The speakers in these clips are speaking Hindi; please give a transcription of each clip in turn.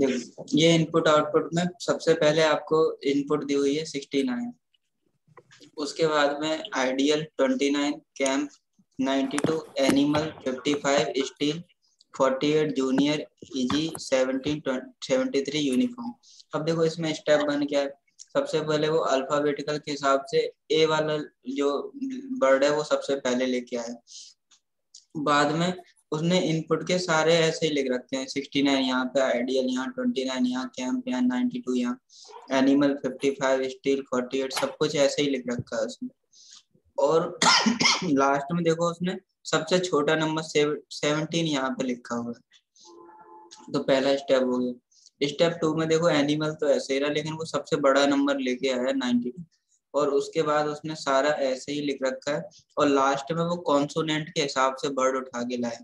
देखो ये इनपुट आउटपुट में सबसे पहले आपको इनपुट दी हुई है 69, उसके बाद में ideal 29, camp 92, animal 55, steel 48, junior easy 17, 73 uniform. अब देखो इसमें स्टेप 1 क्या है, सबसे पहले वो अल्फाबेटिकल के हिसाब से ए वाला जो वर्ड है वो सबसे पहले लेके आए, बाद में उसने इनपुट के सारे ऐसे ही लिख रखे हैं, 69 यहाँ पे, आइडियल यहाँ, 29 यहाँ, कैंप यहाँ, 92 यहाँ, एनिमल 55, स्टील 48, सब कुछ ऐसे ही लिख रखा है उसने। और लास्ट में देखो उसने सबसे छोटा नंबर 17 यहाँ पे लिखा हुआ है। तो पहला स्टेप हो गया। स्टेप 2 में देखो एनिमल तो ऐसे ही रहा, लेकिन वो सबसे बड़ा नंबर लेके आया 92, और उसके बाद उसने सारा ऐसे ही लिख रखा है, और लास्ट में वो कॉन्सोनेंट के हिसाब से वर्ड उठा के लाए।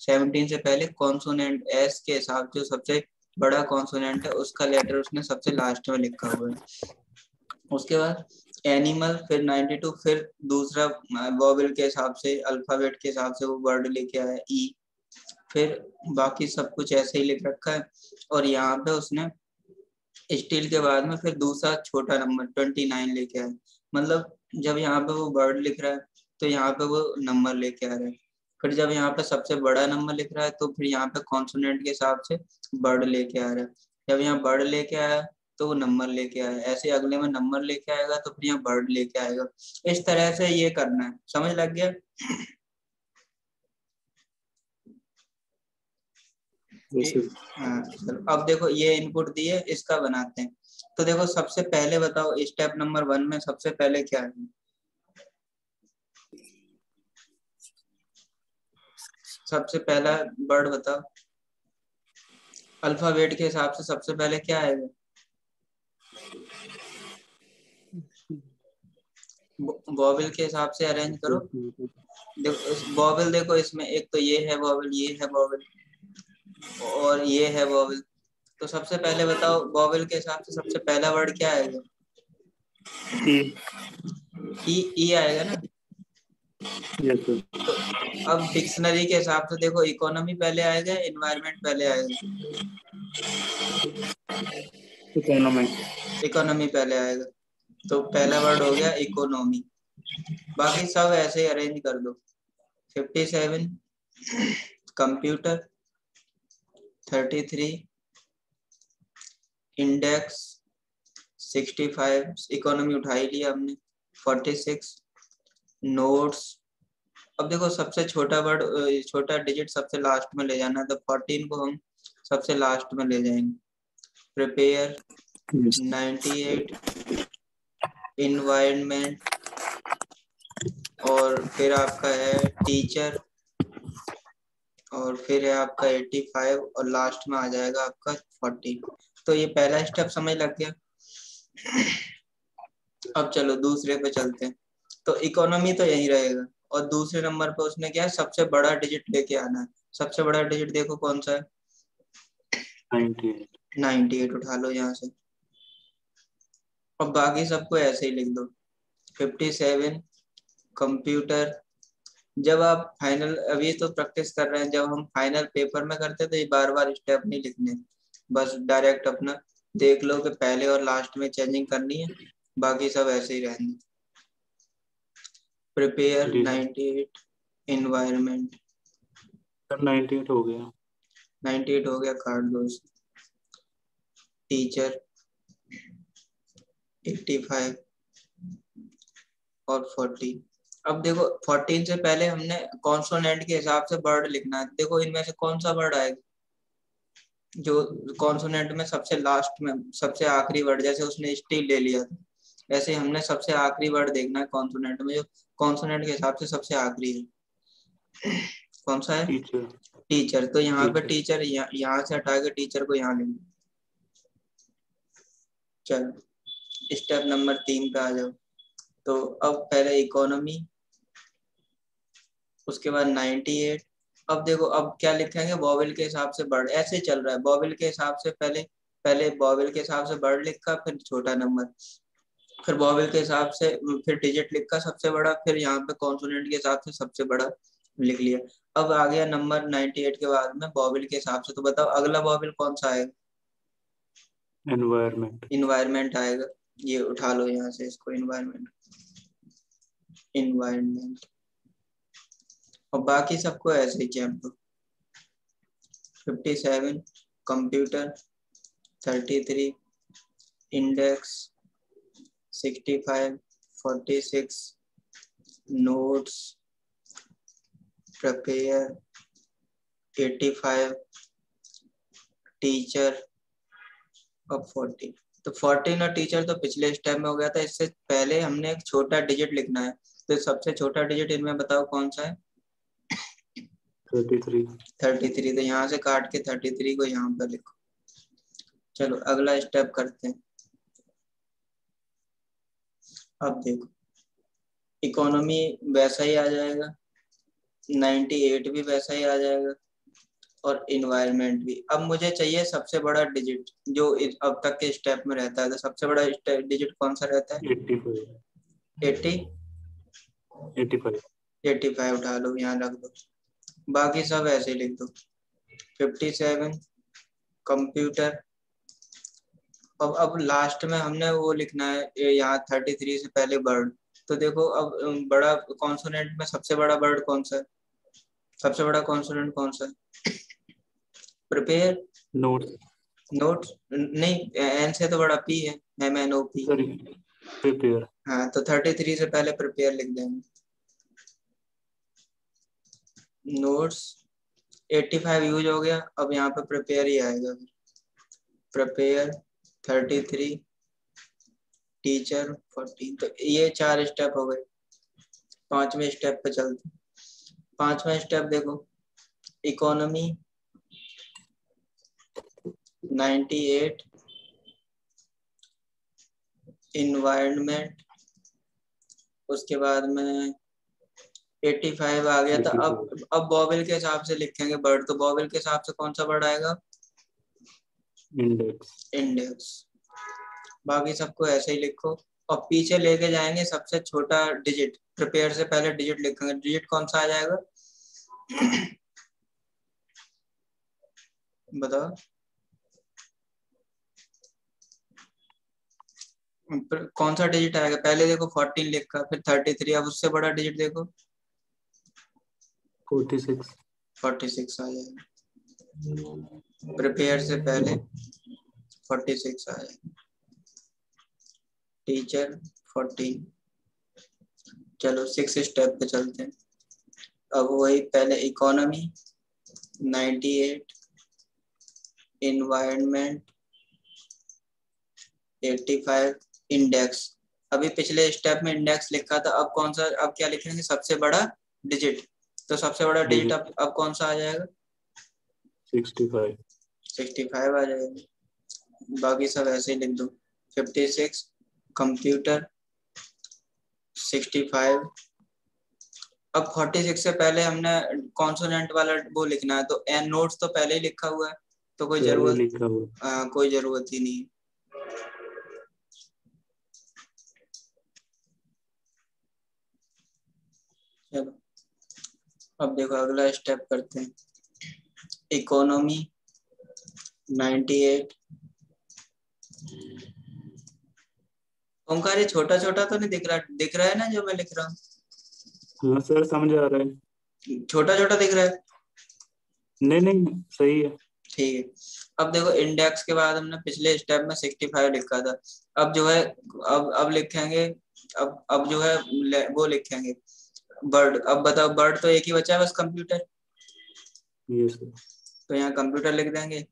17 से पहले कॉन्सोनेंट एस के हिसाब से सबसे बड़ा कॉन्सोनेंट है उसका लेटर उसने सबसे लास्ट में लिखा हुआ है। उसके बाद एनिमल, फिर 92, फिर दूसरा वॉवेल के हिसाब से, अल्फाबेट के हिसाब से वो वर्ड लेके आया ई, फिर बाकी सब कुछ ऐसे ही लिख रखा है। और यहाँ पे उसने स्टील के बाद में फिर दूसरा छोटा नंबर 29 लेके आया, मतलब जब यहाँ पे वो वर्ड लिख रहा है तो यहाँ पे वो नंबर लेके आ रहा है, फिर जब यहाँ पे सबसे बड़ा नंबर लिख रहा है तो फिर यहाँ पे कॉन्सोनेंट के हिसाब से वर्ड लेके आ रहा है, जब यहाँ वर्ड लेके आया तो वो नंबर लेके आया, ऐसे अगले में नंबर लेके आएगा तो फिर यहाँ वर्ड लेके आएगा। इस तरह से ये करना है, समझ लग गया? हाँ चलो, अब देखो ये इनपुट दिए, इसका बनाते हैं। तो देखो सबसे पहले बताओ स्टेप नंबर 1 में सबसे पहले क्या है? सबसे पहला वर्ड बताओ, अल्फाबेट के हिसाब से सबसे पहले क्या आएगा? वॉवेल के हिसाब से अरेंज करो। देखो वॉवेल, देखो इसमें एक तो ये है वॉवेल, ये है वॉवेल, और ये है वॉवेल। तो सबसे पहले बताओ वॉवेल के हिसाब से सबसे पहला वर्ड क्या आएगा? ई आएगा ना। तो अब डिक्शनरी के हिसाब से देखो इकोनॉमी पहले आएगा, एनवायरनमेंट पहले आएगा? इकोनॉमी पहले आएगा। तो पहला वर्ड हो गया इकोनॉमी, बाकी सब ऐसे ही अरेंज कर दो। 57 कंप्यूटर, 33 इंडेक्स, 65 इकोनॉमी उठा ही लिया हमने, 46 नोट्स। अब देखो सबसे छोटा वर्ड, छोटा डिजिट सबसे लास्ट में ले जाना है, तो 14 को हम सबसे लास्ट में ले जाएंगे। प्रिपेयर 98, इन्वायरमेंट, और फिर आपका है टीचर, और फिर है आपका 85, और लास्ट में आ जाएगा आपका 40। तो ये पहला स्टेप समझ लग गया। अब चलो दूसरे पे चलते हैं। तो इकोनॉमी तो यही रहेगा, और दूसरे नंबर पे उसने क्या है, सबसे बड़ा डिजिट लेके आना है। सबसे बड़ा डिजिट देखो कौन सा है? 98 उठा लो यहाँ से, और बाकी सबको ऐसे ही लिख दो। 57 कंप्यूटर। जब आप फाइनल, अभी तो प्रैक्टिस कर रहे हैं, जब हम फाइनल पेपर में करते तो ये बार बार स्टेप नहीं लिखने, बस डायरेक्ट अपना देख लो कि पहले और लास्ट में चेंजिंग करनी है, बाकी सब ऐसे ही रहेंगे। प्रिपेयर 98, इन्वायरमेंट 98 हो गया, 98 हो गया, काट दो। टीचर 85 और 40। अब देखो 14 से पहले हमने कॉन्सोनेंट के हिसाब से वर्ड लिखना है। देखो इनमें से कौन सा वर्ड आएगा जो कॉन्सोनेंट में सबसे लास्ट में, सबसे आखिरी वर्ड, जैसे उसने स्टील ले लिया था, ऐसे हमने सबसे आखिरी वर्ड देखना है कॉन्सोनेंट में, जो कॉन्सोनेंट के हिसाब से सबसे आखिरी है। कौन सा है? टीचर। तो यहाँ पे टीचर, यहाँ से हटा के टीचर को यहाँ लेंगे। चलो स्टेप नंबर 3 पे आ जाओ। तो अब पहले इकोनॉमी, उसके बाद 98। अब देखो अब क्या लिखेंगे, वॉवेल के हिसाब से वर्ड, ऐसे चल रहा है। वॉवेल के हिसाब से पहले, पहले वॉवेल के हिसाब से वर्ड लिखा, फिर छोटा नंबर, फिर वॉवेल के हिसाब से फिर डिजिट लिखा सबसे बड़ा, फिर यहाँ पे कॉन्सोनेंट के हिसाब से सबसे बड़ा लिख लिया। अब आ गया नंबर 98 के बाद में वॉवेल के हिसाब से। तो बताओ अगला वॉवेल कौन सा है? एनवायरमेंट। इन्वायरमेंट आएगा, ये उठा लो यहाँ से इसको, इन्वायरमेंट। और बाकी सबको ऐसे ही camp. 57 computer, 33 index, 65 46 notes, prepare, 85 teacher और 40। तो 14 और टीचर तो पिछले स्टेप में हो गया था। इससे पहले हमने एक छोटा डिजिट लिखना है, तो सबसे छोटा डिजिट इनमें बताओ कौन सा है? 33। 33, तो यहाँ से काट के 33 को यहाँ पर लिखो। चलो अगला स्टेप करते हैं। अब देखो इकोनॉमी वैसा ही आ जाएगा, 98 भी वैसा ही आ जाएगा, और इन्वायरमेंट भी। अब मुझे चाहिए सबसे बड़ा डिजिट जो अब तक के स्टेप में रहता है। तो सबसे बड़ा डिजिट कौन सा रहता है? 85। 85 उठा लो, यहाँ रख दो। बाकी सब ऐसे लिख दो। 57 कंप्यूटर। अब लास्ट में हमने वो लिखना है यहाँ 33 से पहले वर्ड। तो देखो अब बड़ा कॉन्सोनेंट में सबसे बड़ा वर्ड कौन सा है? सबसे बड़ा कॉन्सोनेंट कौन सा है? प्रिपेयर, नोट्स नहीं, एन से तो बड़ा पी है, MNOP। प्रिपेयर। हाँ, तो 33 से पहले प्रिपेयर लिख देंगे। नोट्स 85 यूज हो गया, अब यहाँ पे प्रिपेयर ही आएगा। Prepare 33, teacher 14। तो ये 4 स्टेप हो गए। 5वें स्टेप पे चलते। 5वां स्टेप देखो, इकोनॉमी 98, इन्वायरमेंट, उसके बाद में 85 आ गया। तो अब बॉबल के हिसाब से लिखेंगे वर्ड। तो बॉबल के हिसाब से कौन सा वर्ड आएगा? इंडेक्स। बाकी सबको ऐसे ही लिखो और पीछे लेके जाएंगे सबसे छोटा डिजिट। प्रिपेयर से पहले डिजिट लिखेंगे। डिजिट कौन सा आ जाएगा? बताओ। कौन सा डिजिट आएगा? पहले देखो 14 लिखा, फिर 33। अब उससे बड़ा डिजिट देखो, 46 आ जाएगा। प्रिपेयर से पहले 46 आ जाएगा। टीचर 14। चलो 6 स्टेप पे चलते हैं। अब वही पहले इकोनॉमी 98, इन्वायरमेंट 85, इंडेक्स। अभी पिछले स्टेप में इंडेक्स लिखा था, अब कौन सा, अब क्या लिखेंगे? सबसे बड़ा डिजिट। तो सबसे बड़ा डिजिट अब कौन सा आ जाएगा? 65 आ जाएगा। बाकी सब ऐसे ही लिख दो। 56 कंप्यूटर, 65। अब 46 से पहले हमने कॉन्सोनेंट वाला वो लिखना है, तो एन नोट्स तो पहले ही लिखा हुआ है, तो कोई जरूरत ही नहीं। चलो अब देखो अगला स्टेप करते हैं। इकोनॉमी 98। ओमकार, ये छोटा छोटा तो नहीं दिख रहा है ना जो मैं लिख रहा हूँ? हाँ सर, समझ आ रहा है। छोटा छोटा दिख रहा है? नहीं सही है। ठीक है। अब देखो इंडेक्स के बाद हमने पिछले स्टेप में 65 लिखा था। अब जो है अब लिखेंगे, अब जो है वो लिखेंगे बर्ड। अब बताओ, बर्ड तो एक ही बचा है बस, कंप्यूटर। यस। तो यहाँ कंप्यूटर लिख देंगे।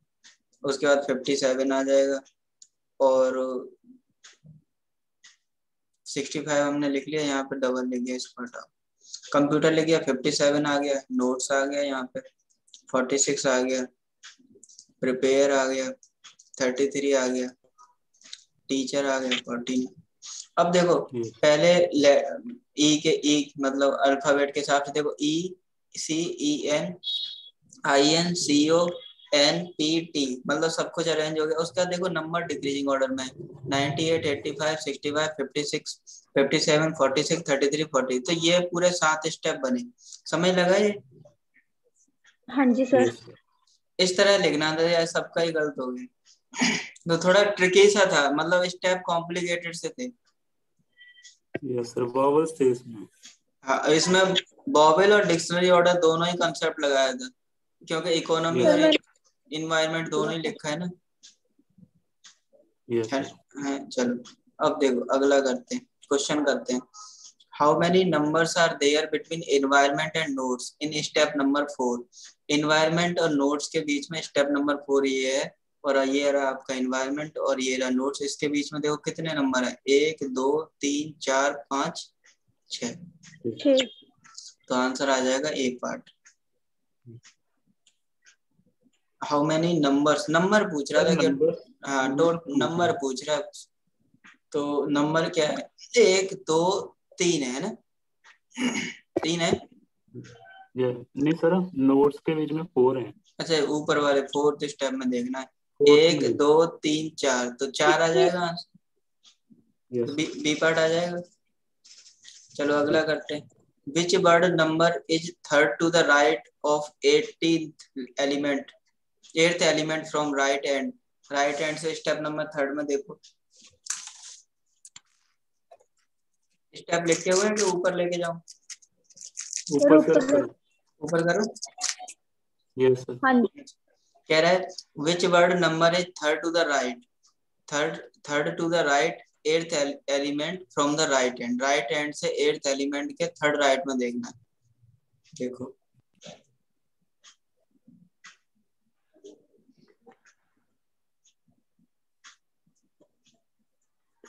उसके बाद 57 आ जाएगा, और 65 हमने लिख लिया, यहाँ पे डबल लिख दिया, इसको हटाओ। कंप्यूटर लिख गया, 57 आ गया, नोट्स आ गया, यहाँ पे 46 आ गया, प्रिपेयर आ गया, 33 आ गया, टीचर आ गया 14। अब देखो पहले ई मतलब अल्फाबेट के हिसाब से देखो, ECENINCONPT, मतलब सब कुछ अरेंज हो गया। उसके बाद देखो नंबर डिक्रीजिंग ऑर्डर में 98, 85, 65, 56, 57, 46, 33, 40। तो ये पूरे 7 स्टेप बने। समझ लगा ये? हाँ जी सर। इस तरह लिखना था यार, सबका ही गलत हो गया। तो थोड़ा ट्रिकी सा था, मतलब स्टेप कॉम्प्लिकेटेड से थे। यस सर, वॉवल्स थे इसमें। हाँ, इसमें बॉबल और डिक्शनरी ऑर्डर दोनों ही कंसेप्ट लगाया था, क्योंकि इकोनॉमी यस और सर इन्वायरमेंट दोनों ही मैंने लिखा है ना। यस है, सर। है, चलो अब देखो अगला करते हैं, क्वेश्चन करते हैं। How many numbers are there between environment and nodes in step number 4। Environment और नोड्स के बीच में स्टेप नंबर 4 ये है, और ये रहा आपका एनवायरनमेंट और ये रहा नोड्स। इसके बीच में देखो कितने नंबर है, 1 2 3 4 5 6। 6। तो आंसर आ जाएगा A part. How many numbers, number पूछ रहा सर था कि, नंबर हाँ तो नंबर पूछ नंबर रहे पूछ रहा है। तो नंबर क्या है, 1 2 3 है ना, 3 है। ये नहीं सर, नोट्स के बीच में 4 हैं। अच्छा ऊपर वाले फोर्थ स्टेप में देखना है, फोर्थ 1 में। 2 3 4, तो 4 आ जाएगा, तो यस बी पार्ट आ जाएगा। चलो अगला करते हैं। Which word number is third to the right of 18th element, 8th element from right end. Right hand से स्टेप नंबर 3 में देखो, स्टेप लिखे हुए हैं कि ऊपर लेके जाऊं? ऊपर सर ऊपर। करो। ऊपर करो। Yes sir. हाँ जी। कह रहा है which word number is third to the right, third third to the right 8th element from the right hand. Right hand से 8th एलिमेंट के थर्ड राइट में देखना है। देखो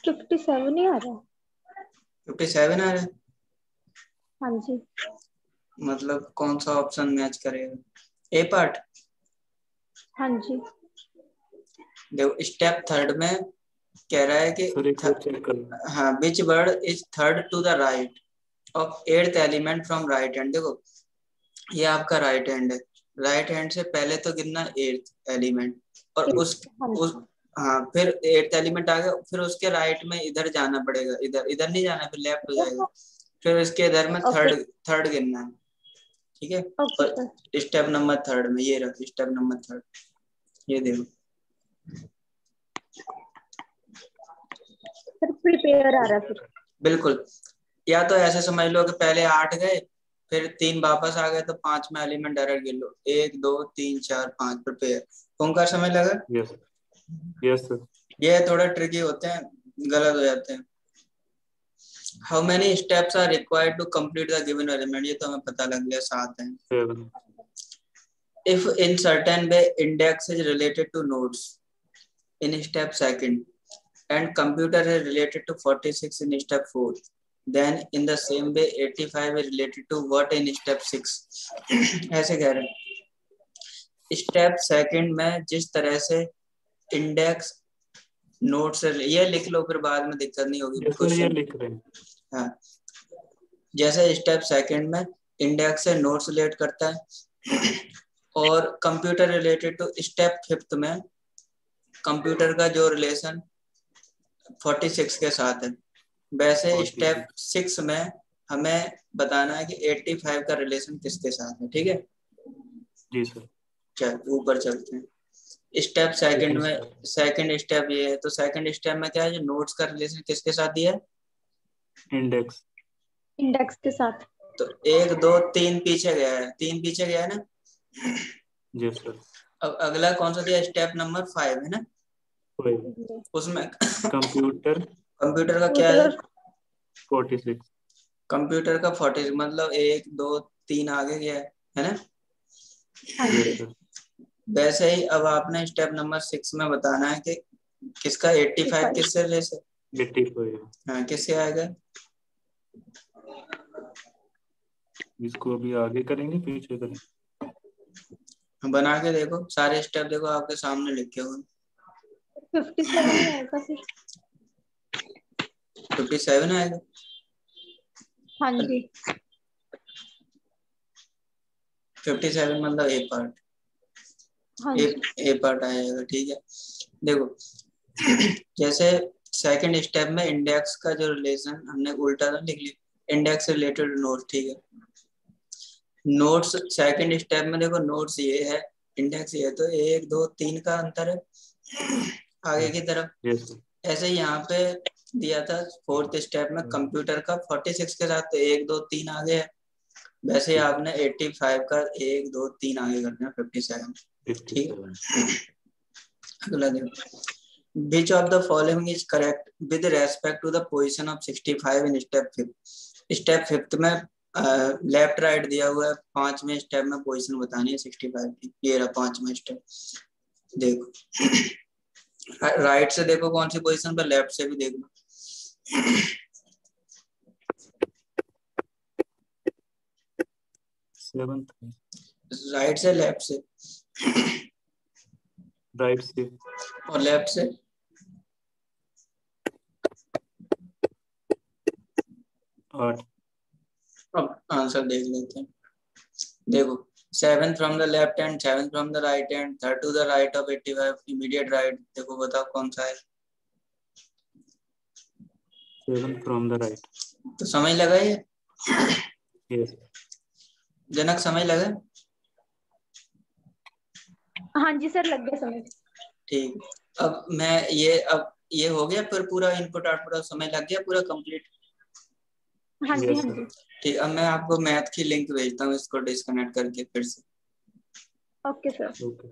57 ही आ रहा है। 57 आ रहा है, हाँ जी। मतलब कौन सा ऑप्शन मैच करेगा, ए पार्ट। हाँ जी। देखो स्टेप 3 में कह रहा है कि सर एक बार चेक करना। हाँ, which word is third to the right of 8th element from right hand. देखो ये आपका राइट हैंड है, राइट हैंड से पहले तो गिनना 8th एलिमेंट, और हाँ उस जी। हाँ फिर 8th एलिमेंट आ गया, फिर उसके राइट में इधर जाना पड़ेगा, इधर इधर नहीं जाना, फिर लेफ्ट हो जाएगा, फिर इसके इधर में ओके थर्ड गिनना है, ठीक है। ओके और सर। स्टेप नंबर 3 में ये रहा स्टेप नंबर 3, ये देखो। सर प्रिपेयर आ रहा है फिर। बिल्कुल, या तो ऐसे समझ लो कि पहले 8 गए, फिर 3 वापस आ गए, तो 5 में एलिमेंट डायरेक्ट गिन लो, 1 2 3 4 5 प्रिपेयर। उनका समय लगा। Yes yes sir. ये थोड़ा ट्रिकी होते हैं, गलत हो जाते हैं। How many steps are required to complete the given element, ये तो हमें पता लग गया, 7 है। 7। If in certain way index is related to nodes in step 2nd and computer is related to 46 in step 4, then in the same way 85 is related to what in step 6। ऐसे कह रहे हैं स्टेप 2nd में जिस तरह से इंडेक्स नोट से, ये लिख लो फिर बाद में दिक्कत नहीं होगी यस सर, ये क्वेश्चन। लिख रहे हैं। हाँ, जैसे स्टेप 2nd में इंडेक्स से नोट्स रिलेट करता है, और computer related to step 5th में कंप्यूटर का जो रिलेशन 46 के साथ है, वैसे 46। स्टेप 6 में हमें बताना है कि 85 का रिलेशन किसके साथ है, ठीक है। जी सर। चल ऊपर चलते हैं। स्टेप 2nd में, सेकंड स्टेप ये है, तो सेकंड स्टेप में क्या है, जो नोट्स का रिलेशन किसके साथ दिया है, इंडेक्स। इंडेक्स के साथ। तो 1 2 3 पीछे गया है, 3 पीछे गया है ना। Yes sir. अब अगला कौन सा दिया, स्टेप नंबर 5 है ना, वही उसमें कंप्यूटर कंप्यूटर का क्या है, 46। कंप्यूटर का 40, मतलब 1 2 3 आगे गया है ना। हाँ यस जी। सर। वैसे ही अब आपने स्टेप नंबर 6 में बताना है कि किसका 85 किससे रिलेशन, 85। हाँ किससे आएगा। इसको अभी आगे करेंगे पीछे करेंगे? बना के देखो, सारे स्टेप देखो आपके सामने लिखे हुए। 57 ही आएगा फिर। 57 आएगा। हाँ जी। 57 मतलब ए पार्ट, हाँ ए जी। ए पार्ट आएगा, ठीक है। देखो जैसे सेकंड स्टेप में इंडेक्स का जो रिलेशन हमने उल्टा लिख लिया, इंडेक्स रिलेटेड नोट्स, ठीक है। नोट्स सेकंड स्टेप में देखो, नोट्स ये है इंडेक्स ये तो 1 2 3 का अंतर है आगे की तरफ। Yes sir. ऐसे ही यहाँ पे दिया था फोर्थ स्टेप में कंप्यूटर का 46 के साथ तो 1 2 3 आगे है, वैसे ही आपने 85 का 1 2 3 आगे करना है 57। ठीक, अगला देखो, which of the following is correct with respect to the position of 65 in step 5। Step 5 में लेफ्ट राइट दिया हुआ है, 5वें स्टेप में पोजीशन बतानी है 65 की। ये रहा 5वां स्टेप। देखो राइट से देखो कौन सी पोजीशन पर, लेफ्ट से भी देखो। राइट से, लेफ्ट से, राइट से और लेफ्ट से। अब आंसर देख लेते हैं। देखो 7 from the left hand, 7 from the right hand, 3rd to the right of 85, immediate right. देखो बताओ कौन सा है। 7 फ्रॉम द राइट। तो समय लगा ये? यस। जनक समय लगा? हाँ जी सर, लग गया समय। ठीक, अब ये हो गया फिर पूरा इनपुट आउटपुट समय लग गया पूरा कंप्लीट। हाँ जी, हाँ जी। ठीक, अब मैं आपको मैथ की लिंक भेजता हूँ, इसको डिस्कनेक्ट करके फिर से। Okay sir. ओके।